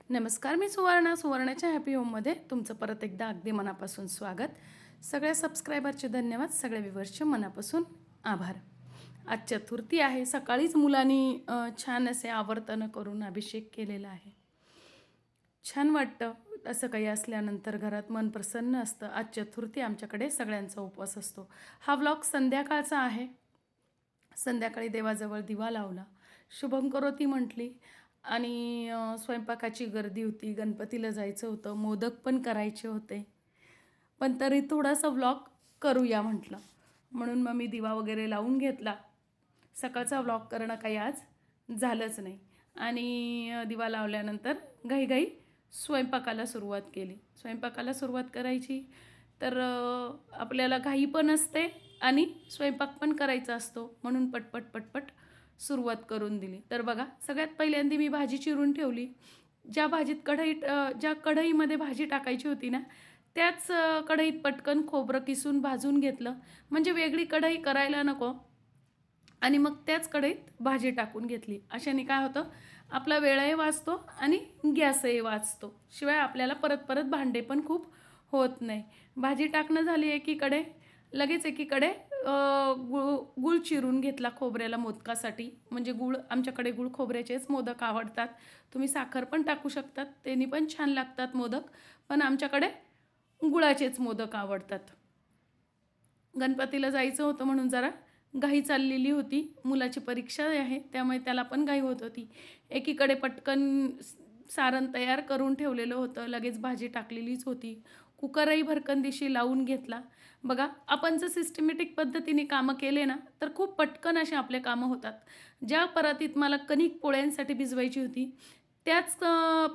नमस्कार, मी सुवर्णाच्या हॅपी होममध्ये तुमचं परत एकदा अगदी मनापासून स्वागत. सगळ्या सबस्क्रायबरचे धन्यवाद, सगळ्या व्ह्यूअर्सचे मनापासून आभार. आज चतुर्थी आहे. सकाळीच मुलांनी छान असे आवर्तनं करून अभिषेक केलेला आहे. छान वाटतं असं काही असल्यानंतर, घरात मन प्रसन्न असतं. आज चतुर्थी, आमच्याकडे सगळ्यांचा उपवास असतो. हा व्लॉग संध्याकाळचा आहे. संध्याकाळी देवाजवळ दिवा लावला, शुभंकरोती म्हटली आणि स्वयंपाकाची गर्दी होती. गणपतीला जायचं होतं, मोदक पण करायचे होते, पण तरी थोडासा व्लॉग करूया म्हटलं. म्हणून मग मी दिवा वगैरे लावून घेतला. सकाळचा व्लॉग करणं काही आज झालंच नाही. आणि दिवा लावल्यानंतर घाईघाई स्वयंपाकाला सुरुवात केली. स्वयंपाकाला सुरुवात करायची तर आपल्याला घाई पण असते आणि स्वयंपाक पण करायचा असतो, म्हणून पटपट पटपट सुरुवात करून दिली. तर बघा, सगळ्यात पहिल्यांदा मी भाजी चिरून ठेवली. ज्या भाजीत ज्या कढईमध्ये भाजी टाकायची होती ना, त्याच कढईत पटकन खोबरं किसून भाजून घेतलं, म्हणजे वेगळी कढई करायला नको. आणि मग त्याच कढईत भाजी टाकून घेतली. अशाने काय होतं, आपला वेळही वाचतो आणि गॅसही वाचतो. शिवाय आपल्याला परत परत भांडे पण खूप होत नाही. भाजी टाकणं झाली एकीकडे, लगेच एकीकडे गूळ चिरून घेतला खोबऱ्याला मोदकासाठी. म्हणजे आमच्याकडे गूळ खोबऱ्याचेच मोदक आवडतात. तुम्ही साखर पण टाकू शकतात, त्यांनी पण छान लागतात मोदक, पण आमच्याकडे गुळाचेच मोदक आवडतात. गणपतीला जायचं होतं म्हणून जरा घाई चाललेली होती. मुलाची परीक्षा आहे, त्यामुळे त्याला पण घाई होत होती. एकीकडे पटकन सारण तयार करून ठेवलेलं होतं, लगेच भाजी टाकलेलीच होती. कुकरही भरकंदिशी लावून घेतला. बघा, आपण जर सिस्टमॅटिक पद्धतीने कामं केले ना, तर खूप पटकन असे आपले कामं होतात. ज्या परातीत मला कणिक पोळ्यांसाठी भिजवायची होती, त्याच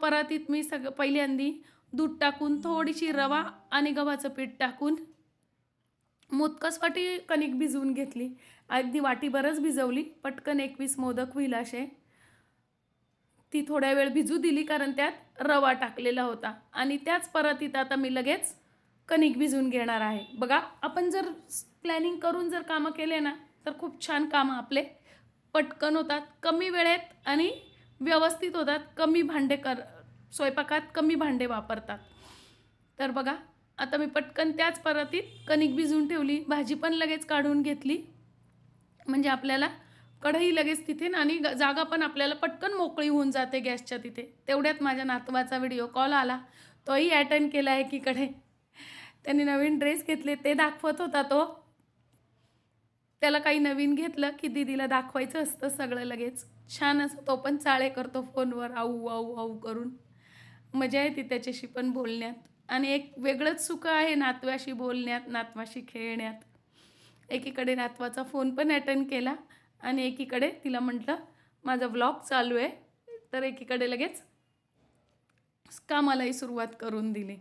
परातीत मी पहिल्यांदी दूध टाकून, थोडीशी रवा आणि गव्हाचं पीठ टाकून मोदकास वाटी कणिक भिजवून घेतली. अगदी वाटीभरच भिजवली, पटकन 21 मोदक होईल असे. ती थोड्या वेळ भिजू दिली, कारण त्यात रवा टाकलेला होता. आणि त्याच परातीत आता मी लगेच कणिक भिजवून घेणार आहे. बघा, आपण जर प्लॅनिंग करून जर कामं केले ना, तर खूप छान कामं आपले पटकन होतात, कमी वेळेत आणि व्यवस्थित होतात. स्वयंपाकात कमी भांडे वापरतात. तर बघा, आता मी पटकन त्याच परातीत कणिक भिजवून ठेवली. भाजी पण लगेच काढून घेतली, म्हणजे आपल्याला कढई लगेच तिथे आणि जागा पण आपल्याला पटकन मोकळी होऊन जाते गॅसच्या तिथे. तेवढ्यात माझ्या नातवाचा व्हिडिओ कॉल आला, तोही अटेंड केला एकीकडे. त्यांनी नवीन ड्रेस घेतले, ते दाखवत होता तो. त्याला काही नवीन घेतलं की दीदीला दाखवायचं असतं सगळं लगेच. छान असं तो पण चाळे करतो फोनवर, आऊ आऊ आऊ करून. मजा येते त्याच्याशी पण बोलण्यात. आणि एक वेगळंच सुख आहे नातवाशी बोलण्यात, नातवाशी खेळण्यात. एकीकडे नातवाचा फोन पण अटेंड केला आणि एकीकडे तिला म्हटलं माझा व्लॉग चालू आहे, तर एकीकडे लगेच कामालाही सुरुवात करून दिली.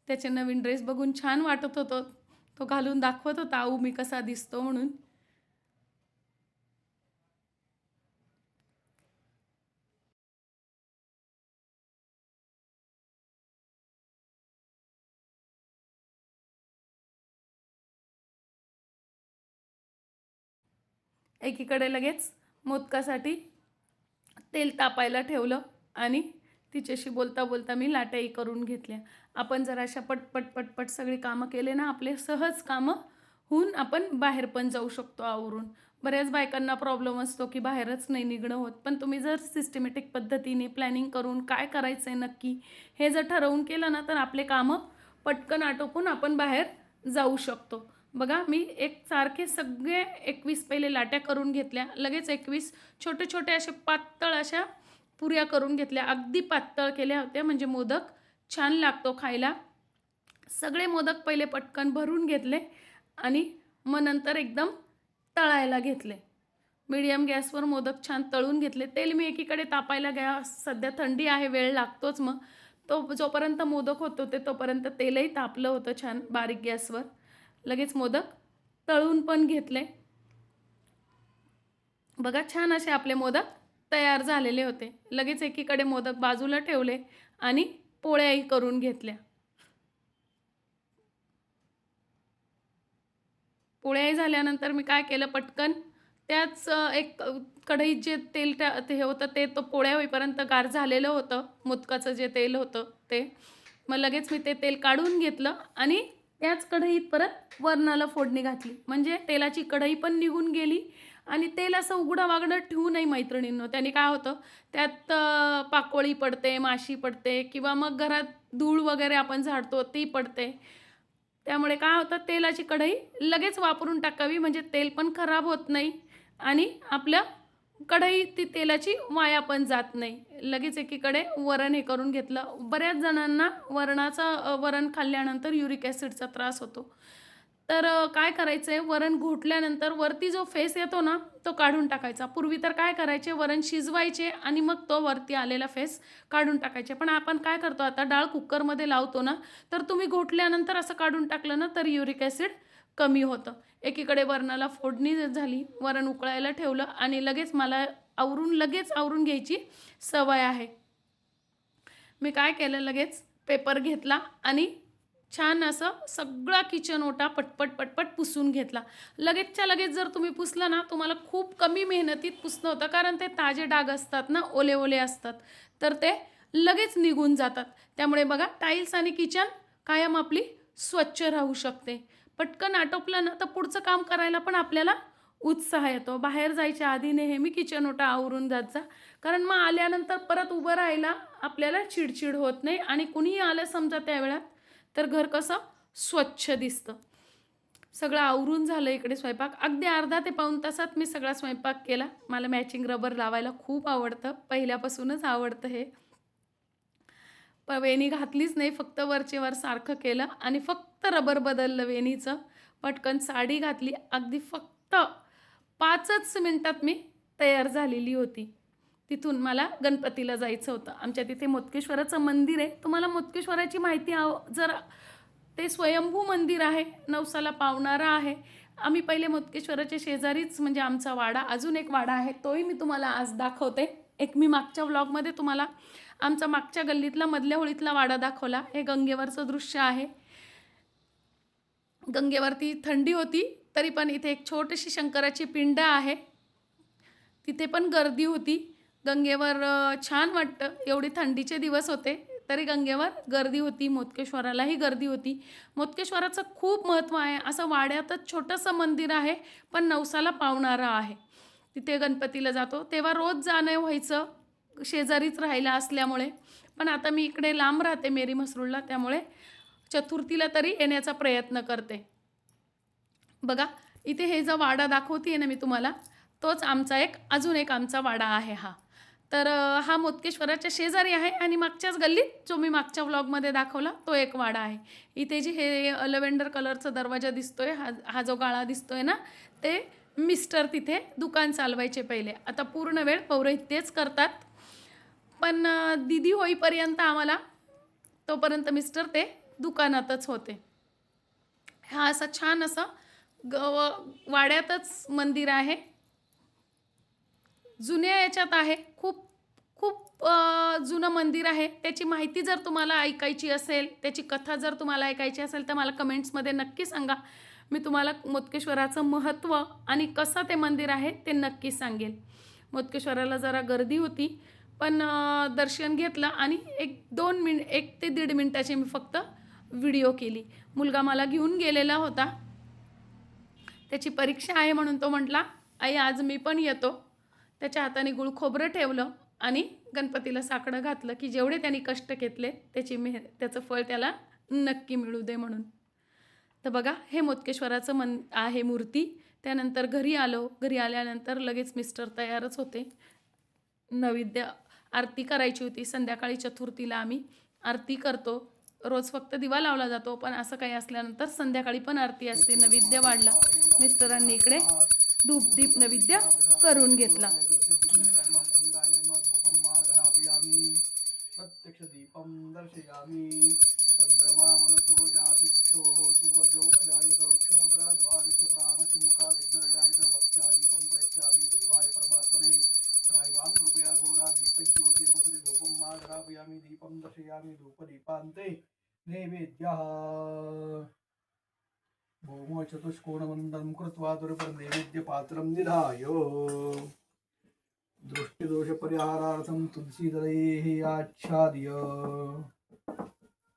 त्याचे नवीन ड्रेस बघून छान वाटत होतं. तो घालून दाखवत होता, आऊ मी कसा दिसतो म्हणून. एकीकडे लगेच मोदकासाठी तेल तापायला ठेवलं आणि तिच्याशी बोलता बोलता मी लाट्याही करून घेतल्या. आपण जर अशा पटपट पटपट सगळी कामं केले ना, आपले सहज कामं होऊन आपण बाहेर पण जाऊ शकतो आवरून. बऱ्याच बायकांना प्रॉब्लेम असतो की बाहेरच नाही निघणं होत, पण तुम्ही जर सिस्टमॅटिक पद्धतीने प्लॅनिंग करून काय करायचं आहे नक्की हे जर ठरवून केलं ना, तर आपले कामं पटकन आटोपून आपण बाहेर जाऊ शकतो. बघा, मी एकसारखे सगळे 21 पहिले लाट्या करून घेतल्या. लगेच 21 छोटे छोटे असे पातळ अशा पुऱ्या करून घेतल्या. अगदी पातळ केल्या होत्या, म्हणजे मोदक छान लागतो खायला. सगळे मोदक पहिले पटकन भरून घेतले आणि मग नंतर एकदम तळायला घेतले. मीडियम गॅसवर मोदक छान तळून घेतले. तेल मी एकीकडे तापायला सध्या थंडी आहे, वेळ लागतोच. मग जोपर्यंत मोदक होत होते तोपर्यंत तेलही तापलं होतं छान बारीक गॅसवर. लगेच मोदक तळून पण घेतले. बघा, छान असे आपले मोदक तयार झालेले होते. लगेच एकीकडे मोदक बाजूला ठेवले आणि पोळ्याही करून घेतल्या. पोळ्याही झाल्यानंतर मी काय केलं, पटकन त्याच एक कढईत जे तेल ते हे होतं ते तो पोळ्या होईपर्यंत गार झालेलं होतं. मोदकाचं जे तेल होतं ते. मग लगेच मी ते तेल काढून घेतलं आणि त्याच कढईत परत वरणाला फोडणी घातली. म्हणजे तेलाची कढई पण निघून गेली आणि तेल असं उघडं-वागडं ठेवू नये मैत्रिणींनो. त्याने काय होतं, त्यात पाकोळी पडते, माशी पडते किंवा मग घरात धूळ वगैरे आपण झाडतो ती पडते. त्यामुळे काय होतं, तेलाची कढई लगेच वापरून टाकावी म्हणजे तेल पण खराब होत नाही आणि आपल्या कढई ती तेलाची वाया पण जात नाही. लगेच एकीकडे वरण हे करून घेतलं. बऱ्याच जणांना वरण खाल्ल्यानंतर युरिक ॲसिडचा त्रास होतो. तर काय करायचं आहे, वरण घोटल्यानंतर वरती जो फेस येतो ना, तो काढून टाकायचा. पूर्वी तर काय करायचे, वरण शिजवायचे आणि मग तो वरती आलेला फेस काढून टाकायचे. पण आपण काय करतो आता, डाळ कुकरमध्ये लावतो ना, तर तुम्ही घोटल्यानंतर असं काढून टाकलं ना, तर युरिक ॲसिड कमी होतं. एकीकडे वरणाला फोडणी झाली, वरण उकळायला ठेवलं आणि लगेच आवरून घ्यायची सवय आहे. मी काय केलं, लगेच पेपर घेतला आणि छान असं सगळा किचन ओटा पटपट पुसून घेतला. लगेचच्या लगेच जर तुम्ही पुसलं ना, तुम्हाला खूप कमी मेहनतीत पुसणं होतं. कारण ते ताजे डाग असतात ना, ओले-ओले असतात. तर ते लगेच निघून जातात. त्यामुळे बघा, टाईल्स आणि किचन कायम आपली स्वच्छ राहू शकते. पटकन आटोपलं ना, तर पुढचं काम करायला पण आपल्याला उत्साह येतो. बाहेर जायच्या आधी नेहमी किचन ओटा आवरून जात जा. कारण मग आल्यानंतर परत उभं राहायला आपल्याला चिडचिड होत नाही आणि कुणीही आलं समजा त्यावेळात, तर घर कसं स्वच्छ दिसतं. सगळं आवरून झालं इकडे स्वयंपाक. अगदी अर्धा ते पाऊण तासात मी सगळा स्वयंपाक केला. मला मॅचिंग रबर लावायला खूप आवडतं. पहिल्यापासूनच आवडतं हे. वेणी घातलीच नाही, फक्त वरचेवर सारखं केलं आणि फक्त रबर बदललं वेणीचं. पटकन साडी घातली. अगदी फक्त 5च मिनिटात मी तयार झालेली होती. तिथून मला गणपतीला जायचं होतं. आमच्या तिथे मोदकेश्वराचं मंदिर आहे. तुम्हाला मोदकेश्वराची माहिती जर ते स्वयंभू मंदिर आहे, नवसाला पावणारं आहे. आम्ही पहिले मोदकेश्वराच्या शेजारीच म्हणजे आमचा वाडा, अजून एक वाडा आहे, तोही मी तुम्हाला आज दाखवते. एक मी मागच्या व्लॉगमध्ये तुम्हाला आमचा मागच्या गल्लीतला मधल्या होळीतला वाडा दाखवला. हे गंगेवरचं दृश्य आहे. गंगेवरती थंडी होती, तरी पण इथे एक छोटीशी शंकराची पिंड आहे. तिथे पण गर्दी होती. गंगेवर छान वाटतं. एवढे थंडीचे दिवस होते, तरी गंगेवर गर्दी होती. मोदकेश्वरालाही गर्दी होती. मोदकेश्वराचं खूप महत्त्व आहे. असं वाड्यातच छोटंसं मंदिर आहे, पण नवसाला पावणारं आहे. तिथे गणपतीला जातो, तेव्हा रोज जाणं व्हायचं, शेजारीच राहायला असल्यामुळे. पण आता मी इकडे लांब राहते मेरी म्हसरूळला, त्यामुळे चतुर्थीला तरी येण्याचा प्रयत्न करते. बघा, इथे हे जो वाडा दाखवते ना मी तुम्हाला, तोच आमचा अजून एक आमचा वाडा आहे हा. तर हा मोदकेश्वराच्या शेजारी आहे आणि मागच्याच गल्लीत जो मी मागच्या व्लॉगमध्ये दाखवला तो एक वाडा आहे. इथे जे हे लव्हेंडर कलरचा दरवाजा दिसतोय, हा जो गाळा दिसतोय ना, ते मिस्टर तिथे दुकान चालवायचे पहिले. आता पूर्ण वेळ पौरोहित्यच करतात. पण दीदी होईपर्यंत आम्हाला तोपर्यंत मिस्टर ते दुकानातच होते. हा असा छान असा वाड्यातच मंदिर आहे. जुन्या याच्यात आहे. खूप खूप जुनं मंदिर आहे. त्याची माहिती जर तुम्हाला ऐकायची असेल, त्याची कथा जर तुम्हाला ऐकायची असेल, तर मला कमेंट्समध्ये नक्की सांगा. मी तुम्हाला मोदकेश्वराचं महत्त्व आणि कसं ते मंदिर आहे ते नक्की सांगेल. मोदकेश्वराला जरा गर्दी होती, पण दर्शन घेतलं आणि 1 ते 1.5 मिनिटाची मी फक्त व्हिडिओ केली. मुलगा मला घेऊन गेलेला होता. त्याची परीक्षा आहे म्हणून तो म्हटला, "आई आज मी पण येतो." त्याच्या हाताने गुळ खोबरं ठेवलं आणि गणपतीला साकडं घातलं, की जेवढे त्यांनी कष्ट घेतले त्याचं फळ त्याला नक्की मिळू दे म्हणून. तर बघा, हे मोदकेश्वराचं आहे मूर्ती. त्यानंतर घरी आलो. घरी आल्यानंतर लगेच मिस्टर तयारच होते. नैवेद्य आरती करायची होती. संध्याकाळी चतुर्थीला आम्ही आरती करतो. रोज फक्त दिवा लावला जातो, पण असं काही असल्यानंतर संध्याकाळी पण आरती असते. नैवेद्य वाढला. मिस्टरांनी इकडे धूप-दीप नैवेद्य करून घेतला. प्रत्यक्ष दीपम दर्शयामी चंद्रमा मनसो जातक्षोः सुवर्यो अजायत क्षोत्रा द्वादश प्राणस्य मुखादिर्जायत भक्त्या दीपं प्रयच्छामि देवाय परमात्मने त्रायवां कृपया घोरा दीपज्योतिर्मुसरि धूपं माघरापयामि दीपं दर्शयामि धूपदीपान्ते नैवेद्यः भौम चतुष्कोणमण्डलं कृत्वा नैवेद्यपात्रं निधाय दृष्टिदोषपरिहारार्थं तुलसीदलैः आच्छाद्य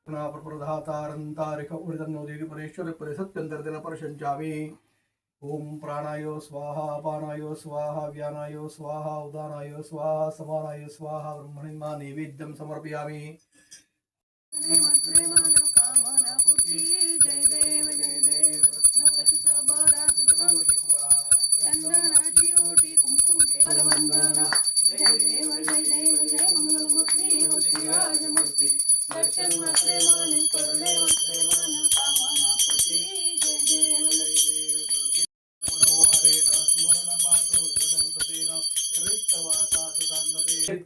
प्रप्रधातारन्तारिक उरिदन्नो देवी परेश्वर परिसत्यन्तर्दिन परशञ्चामि ओम प्राणाय स्वाहा अपानाय स्वाहा व्यानाय स्वाहा उदानाय स्वाहा समानाय स्वाहा ब्रह्मणे मा नैवेद्यं समर्पयामि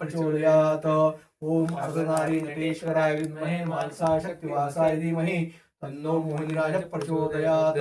प्रचोदयात् ओम अर्धनारी नटेश्वराय विद्महे मानसा शक्तिवासाय धीमहि तन्नो मोहिनीराज प्रचोदयात्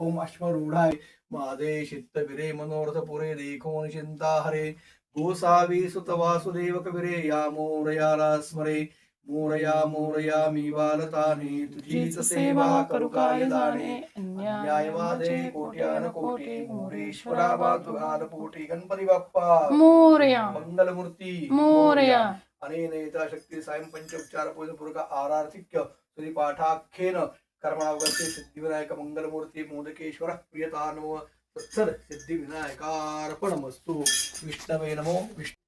ओम अश्वरूढाय मादे चित्तविरे मनोरथ पुरे देखो निचिंता हरे गोसावी सुत वासुदेव कविरे या मोरया स्मरे मोरया मोरया मी बालताने तुझीच सेवा करू काय जाणे न्यायवादे कोट्यान कोटी मोरेश्वरा वातुगाल पोटी गणपती बाप्पा मोरया मंगलमूर्ती मोरया अनेन यथाशक्ती सायं पंचोपचार पूजन पूर्वक आरार्थिक्य स्तुती पाठाख्येन कर्मणावगते सिद्धिविनायक मंगलमूर्ती मोदकेश्वर प्रियतानो तत्सर सिद्धिविनायकार्पणमस्तु विष्णवे नमो विष्णु